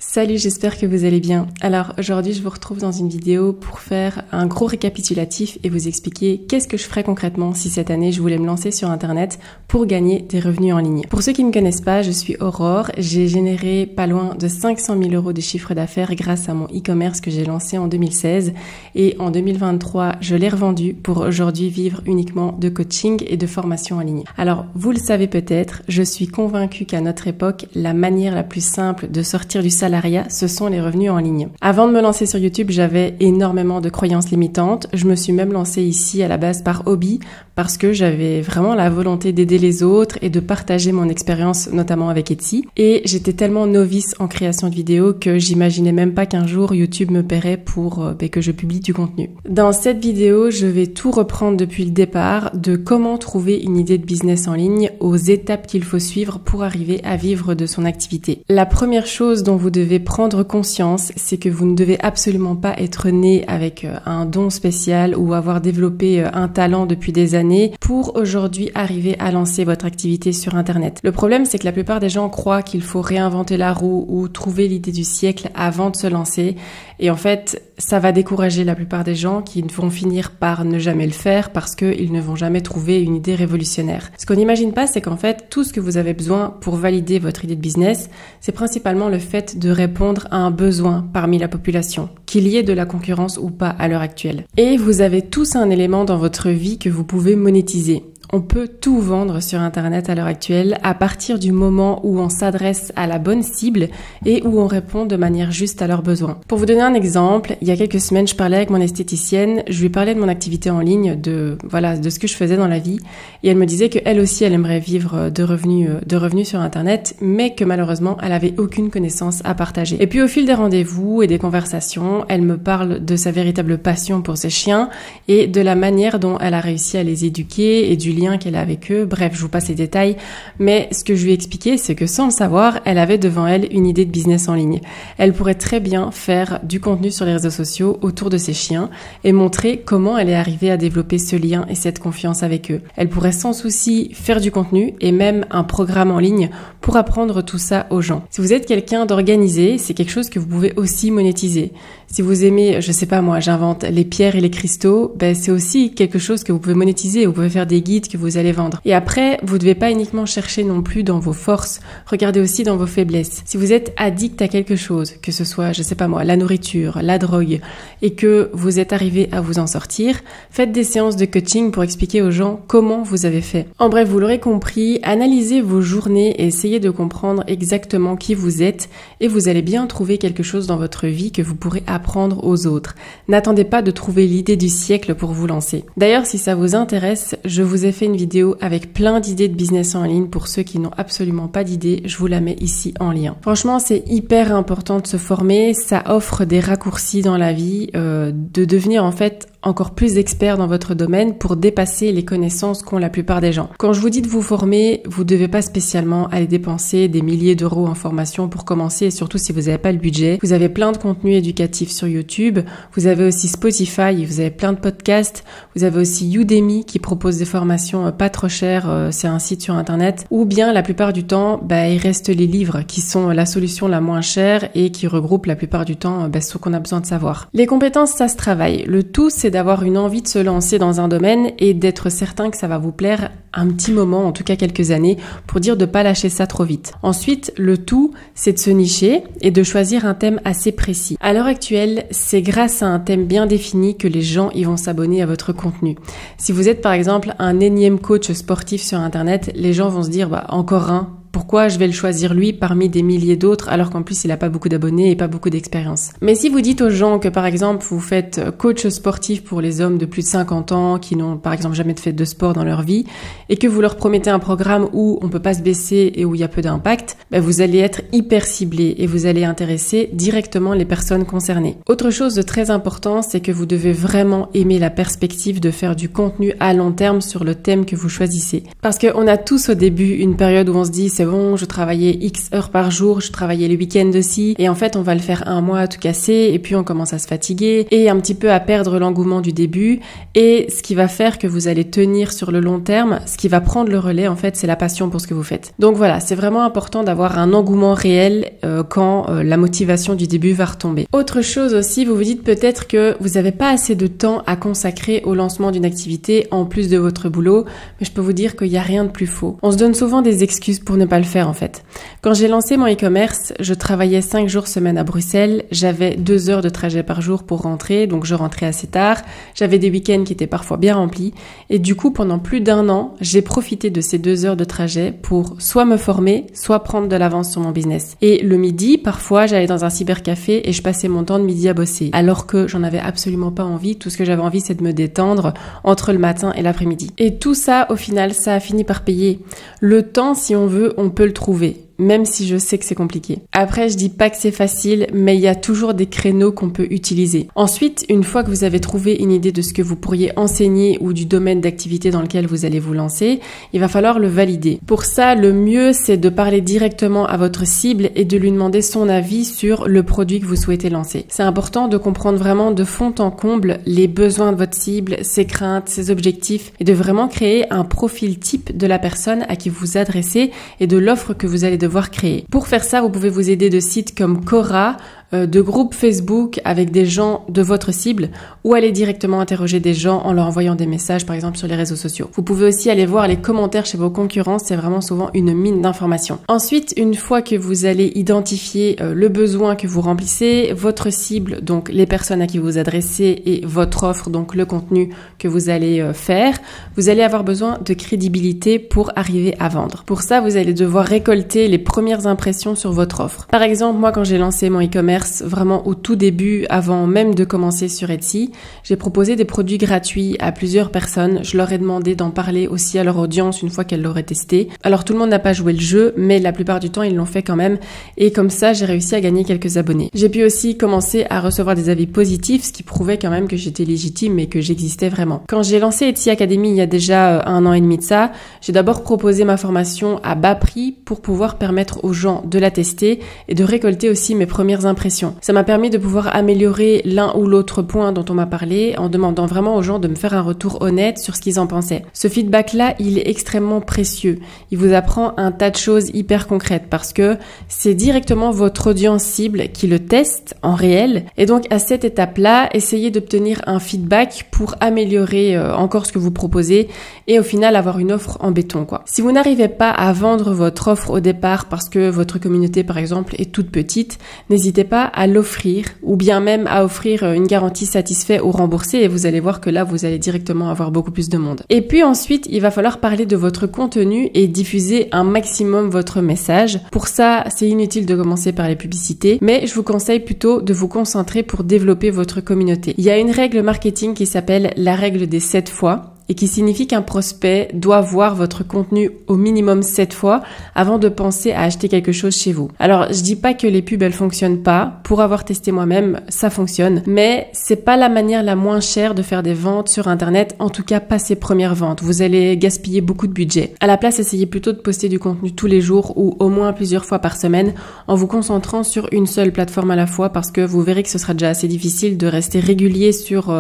Salut, j'espère que vous allez bien. Alors aujourd'hui je vous retrouve dans une vidéo pour faire un gros récapitulatif et vous expliquer qu'est-ce que je ferais concrètement si cette année je voulais me lancer sur internet pour gagner des revenus en ligne. Pour ceux qui ne me connaissent pas, je suis Aurore, j'ai généré pas loin de 500 000 € de chiffre d'affaires grâce à mon e-commerce que j'ai lancé en 2016 et en 2023 je l'ai revendu pour aujourd'hui vivre uniquement de coaching et de formation en ligne. Alors vous le savez peut-être, je suis convaincue qu'à notre époque, la manière la plus simple de sortir du salariat, ce sont les revenus en ligne. Avant de me lancer sur YouTube, j'avais énormément de croyances limitantes. Je me suis même lancée ici à la base par hobby parce que j'avais vraiment la volonté d'aider les autres et de partager mon expérience, notamment avec Etsy. Et j'étais tellement novice en création de vidéos que j'imaginais même pas qu'un jour YouTube me paierait pour que je publie du contenu. Dans cette vidéo, je vais tout reprendre depuis le départ de comment trouver une idée de business en ligne aux étapes qu'il faut suivre pour arriver à vivre de son activité. La première chose dont vous devez prendre conscience, c'est que vous ne devez absolument pas être né avec un don spécial ou avoir développé un talent depuis des années pour aujourd'hui arriver à lancer votre activité sur Internet. Le problème, c'est que la plupart des gens croient qu'il faut réinventer la roue ou trouver l'idée du siècle avant de se lancer. Et en fait, ça va décourager la plupart des gens qui vont finir par ne jamais le faire parce qu'ils ne vont jamais trouver une idée révolutionnaire. Ce qu'on n'imagine pas, c'est qu'en fait, tout ce que vous avez besoin pour valider votre idée de business, c'est principalement le fait de répondre à un besoin parmi la population, qu'il y ait de la concurrence ou pas à l'heure actuelle. Et vous avez tous un élément dans votre vie que vous pouvez monétiser. On peut tout vendre sur Internet à l'heure actuelle à partir du moment où on s'adresse à la bonne cible et où on répond de manière juste à leurs besoins. Pour vous donner un exemple, il y a quelques semaines, je parlais avec mon esthéticienne, je lui parlais de mon activité en ligne, de ce que je faisais dans la vie, et elle me disait que elle aussi, elle aimerait vivre de revenus sur Internet, mais que malheureusement, elle avait aucune connaissance à partager. Et puis au fil des rendez-vous et des conversations, elle me parle de sa véritable passion pour ses chiens et de la manière dont elle a réussi à les éduquer et du lien qu'elle a avec eux. Bref, je vous passe les détails, mais ce que je lui ai expliqué, c'est que sans le savoir, elle avait devant elle une idée de business en ligne. Elle pourrait très bien faire du contenu sur les réseaux sociaux autour de ses chiens et montrer comment elle est arrivée à développer ce lien et cette confiance avec eux. Elle pourrait sans souci faire du contenu et même un programme en ligne pour apprendre tout ça aux gens. Si vous êtes quelqu'un d'organisé, c'est quelque chose que vous pouvez aussi monétiser. Si vous aimez, je sais pas moi, j'invente les pierres et les cristaux, c'est aussi quelque chose que vous pouvez monétiser. Vous pouvez faire des guides que vous allez vendre. Et après, vous devez pas uniquement chercher non plus dans vos forces, regardez aussi dans vos faiblesses. Si vous êtes addict à quelque chose, que ce soit, je sais pas moi, la nourriture, la drogue, et que vous êtes arrivé à vous en sortir, faites des séances de coaching pour expliquer aux gens comment vous avez fait. En bref, vous l'aurez compris, analysez vos journées et essayez de comprendre exactement qui vous êtes et vous allez bien trouver quelque chose dans votre vie que vous pourrez apprendre aux autres. N'attendez pas de trouver l'idée du siècle pour vous lancer. D'ailleurs, si ça vous intéresse, je vous ai fait une vidéo avec plein d'idées de business en ligne pour ceux qui n'ont absolument pas d'idées, je vous la mets ici en lien. Franchement, c'est hyper important de se former, ça offre des raccourcis dans la vie, de devenir en fait encore plus expert dans votre domaine pour dépasser les connaissances qu'ont la plupart des gens. Quand je vous dis de vous former, vous devez pas spécialement aller dépenser des milliers d'euros en formation pour commencer et surtout si vous n'avez pas le budget. Vous avez plein de contenus éducatifs sur YouTube, vous avez aussi Spotify, vous avez plein de podcasts, vous avez aussi Udemy qui propose des formations pas trop chères, c'est un site sur internet, ou bien la plupart du temps, il reste les livres qui sont la solution la moins chère et qui regroupent la plupart du temps ce qu'on a besoin de savoir. Les compétences, ça se travaille. Le tout, c'est d'avoir une envie de se lancer dans un domaine et d'être certain que ça va vous plaire un petit moment, en tout cas quelques années, pour dire de pas lâcher ça trop vite. Ensuite, le tout, c'est de se nicher et de choisir un thème assez précis. À l'heure actuelle, c'est grâce à un thème bien défini que les gens y vont s'abonner à votre contenu. Si vous êtes par exemple un énième coach sportif sur Internet, les gens vont se dire encore un. Pourquoi je vais le choisir lui parmi des milliers d'autres alors qu'en plus il a pas beaucoup d'abonnés et pas beaucoup d'expérience. Mais si vous dites aux gens que par exemple vous faites coach sportif pour les hommes de plus de 50 ans qui n'ont par exemple jamais fait de sport dans leur vie et que vous leur promettez un programme où on peut pas se baisser et où il y a peu d'impact, vous allez être hyper ciblé et vous allez intéresser directement les personnes concernées. Autre chose de très important, c'est que vous devez vraiment aimer la perspective de faire du contenu à long terme sur le thème que vous choisissez. Parce qu'on a tous au début une période où on se dit c'est bon, je travaillais X heures par jour, je travaillais les week-ends aussi, et en fait on va le faire un mois à tout casser, et puis on commence à se fatiguer, et un petit peu à perdre l'engouement du début, et ce qui va faire que vous allez tenir sur le long terme, ce qui va prendre le relais en fait, c'est la passion pour ce que vous faites. Donc voilà, c'est vraiment important d'avoir un engouement réel quand la motivation du début va retomber. Autre chose aussi, vous vous dites peut-être que vous n'avez pas assez de temps à consacrer au lancement d'une activité en plus de votre boulot, mais je peux vous dire qu'il n'y a rien de plus faux. On se donne souvent des excuses pour ne pas le faire en fait. Quand j'ai lancé mon e-commerce, je travaillais 5 jours semaine à Bruxelles, j'avais 2 heures de trajet par jour pour rentrer, donc je rentrais assez tard, j'avais des week-ends qui étaient parfois bien remplis, et du coup pendant plus d'1 an, j'ai profité de ces 2 heures de trajet pour soit me former, soit prendre de l'avance sur mon business. Et le midi, parfois, j'allais dans un cybercafé et je passais mon temps de midi à bosser, alors que j'en avais absolument pas envie. Tout ce que j'avais envie, c'est de me détendre entre le matin et l'après-midi. Et tout ça, au final, ça a fini par payer. Le temps, si on veut, on peut le trouver. Même si je sais que c'est compliqué. Après, je dis pas que c'est facile, mais il y a toujours des créneaux qu'on peut utiliser. Ensuite, une fois que vous avez trouvé une idée de ce que vous pourriez enseigner ou du domaine d'activité dans lequel vous allez vous lancer, il va falloir le valider. Pour ça, le mieux, c'est de parler directement à votre cible et de lui demander son avis sur le produit que vous souhaitez lancer. C'est important de comprendre vraiment de fond en comble les besoins de votre cible, ses craintes, ses objectifs et de vraiment créer un profil type de la personne à qui vous vous adressez et de l'offre que vous allez devoir créer. Pour faire ça, vous pouvez vous aider de sites comme Quora, de groupes Facebook avec des gens de votre cible ou aller directement interroger des gens en leur envoyant des messages par exemple sur les réseaux sociaux. Vous pouvez aussi aller voir les commentaires chez vos concurrents, c'est vraiment souvent une mine d'informations. Ensuite, une fois que vous allez identifier le besoin que vous remplissez, votre cible, donc les personnes à qui vous vous adressez et votre offre, donc le contenu que vous allez faire, vous allez avoir besoin de crédibilité pour arriver à vendre. Pour ça, vous allez devoir récolter les premières impressions sur votre offre. Par exemple, moi quand j'ai lancé mon e-commerce, vraiment au tout début, avant même de commencer sur Etsy, j'ai proposé des produits gratuits à plusieurs personnes. Je leur ai demandé d'en parler aussi à leur audience une fois qu'elles l'auraient testé. Alors tout le monde n'a pas joué le jeu, mais la plupart du temps ils l'ont fait quand même. Et comme ça, j'ai réussi à gagner quelques abonnés. J'ai pu aussi commencer à recevoir des avis positifs, ce qui prouvait quand même que j'étais légitime et que j'existais vraiment. Quand j'ai lancé Etsy Academy il y a déjà 1 an et demi de ça, j'ai d'abord proposé ma formation à bas prix pour pouvoir permettre aux gens de la tester et de récolter aussi mes premières impressions. Ça m'a permis de pouvoir améliorer l'un ou l'autre point dont on m'a parlé en demandant vraiment aux gens de me faire un retour honnête sur ce qu'ils en pensaient. Ce feedback-là, il est extrêmement précieux. Il vous apprend un tas de choses hyper concrètes parce que c'est directement votre audience cible qui le teste en réel. Et donc à cette étape-là, essayez d'obtenir un feedback pour améliorer encore ce que vous proposez et au final avoir une offre en béton, quoi. Si vous n'arrivez pas à vendre votre offre au départ parce que votre communauté par exemple est toute petite, n'hésitez pas à l'offrir ou bien même à offrir une garantie satisfait ou remboursée et vous allez voir que là vous allez directement avoir beaucoup plus de monde. Et puis ensuite il va falloir parler de votre contenu et diffuser un maximum votre message. Pour ça c'est inutile de commencer par les publicités, mais je vous conseille plutôt de vous concentrer pour développer votre communauté. Il y a une règle marketing qui s'appelle la règle des 7 fois et qui signifie qu'un prospect doit voir votre contenu au minimum 7 fois avant de penser à acheter quelque chose chez vous. Alors, je dis pas que les pubs elles fonctionnent pas. Pour avoir testé moi-même, ça fonctionne, mais c'est pas la manière la moins chère de faire des ventes sur internet, en tout cas pas ces premières ventes. Vous allez gaspiller beaucoup de budget. À la place, essayez plutôt de poster du contenu tous les jours ou au moins plusieurs fois par semaine en vous concentrant sur une seule plateforme à la fois parce que vous verrez que ce sera déjà assez difficile de rester régulier sur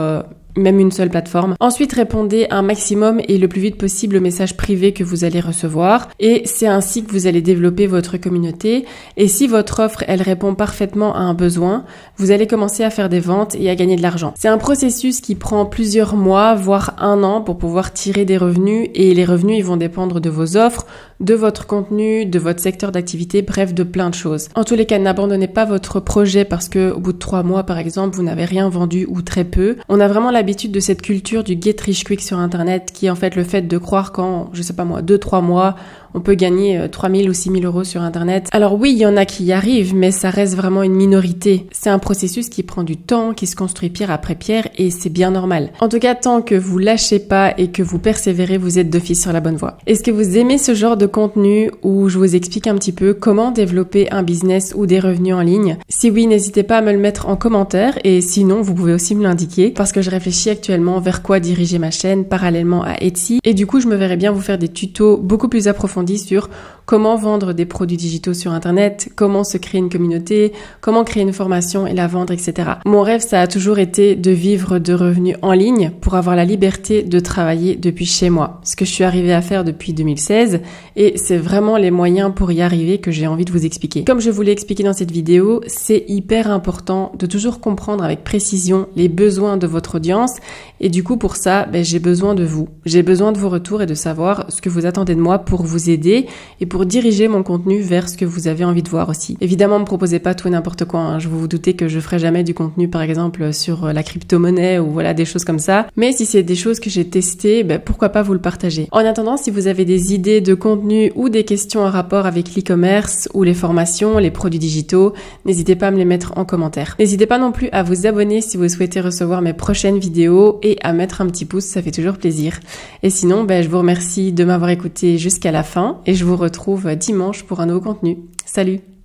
même une seule plateforme. Ensuite, répondez un maximum et le plus vite possible aux messages privés que vous allez recevoir et c'est ainsi que vous allez développer votre communauté. Et si votre offre, elle répond parfaitement à un besoin, vous allez commencer à faire des ventes et à gagner de l'argent. C'est un processus qui prend plusieurs mois, voire 1 an pour pouvoir tirer des revenus et les revenus, ils vont dépendre de vos offres, de votre contenu, de votre secteur d'activité, bref, de plein de choses. En tous les cas, n'abandonnez pas votre projet parce que au bout de 3 mois, par exemple, vous n'avez rien vendu ou très peu. On a vraiment l'habitude de cette culture du get rich quick sur internet qui est en fait le fait de croire qu'en, je sais pas moi, 2-3 mois, on peut gagner 3 000 ou 6 000 euros sur internet. Alors oui, il y en a qui y arrivent, mais ça reste vraiment une minorité. C'est un processus qui prend du temps, qui se construit pierre après pierre et c'est bien normal. En tout cas, tant que vous lâchez pas et que vous persévérez, vous êtes d'office sur la bonne voie. Est-ce que vous aimez ce genre de contenu où je vous explique un petit peu comment développer un business ou des revenus en ligne? Si oui, n'hésitez pas à me le mettre en commentaire et sinon, vous pouvez aussi me l'indiquer parce que je réfléchis actuellement vers quoi diriger ma chaîne parallèlement à Etsy et du coup, je me verrais bien vous faire des tutos beaucoup plus approfondis approfondie sur comment vendre des produits digitaux sur Internet, comment se créer une communauté, comment créer une formation et la vendre, etc. Mon rêve, ça a toujours été de vivre de revenus en ligne pour avoir la liberté de travailler depuis chez moi. Ce que je suis arrivée à faire depuis 2016 et c'est vraiment les moyens pour y arriver que j'ai envie de vous expliquer. Comme je vous l'ai expliqué dans cette vidéo, c'est hyper important de toujours comprendre avec précision les besoins de votre audience et du coup pour ça, j'ai besoin de vous. J'ai besoin de vos retours et de savoir ce que vous attendez de moi pour vous aider et pour diriger mon contenu vers ce que vous avez envie de voir aussi. Évidemment, ne me proposez pas tout et n'importe quoi, hein. Je vous doutez que je ferai jamais du contenu par exemple sur la crypto-monnaie ou voilà des choses comme ça. Mais si c'est des choses que j'ai testées, pourquoi pas vous le partager. En attendant, si vous avez des idées de contenu ou des questions en rapport avec l'e-commerce ou les formations, les produits digitaux, n'hésitez pas à me les mettre en commentaire. N'hésitez pas non plus à vous abonner si vous souhaitez recevoir mes prochaines vidéos et à mettre un petit pouce, ça fait toujours plaisir. Et sinon, je vous remercie de m'avoir écouté jusqu'à la fin et je vous retrouve dimanche pour un nouveau contenu. Salut!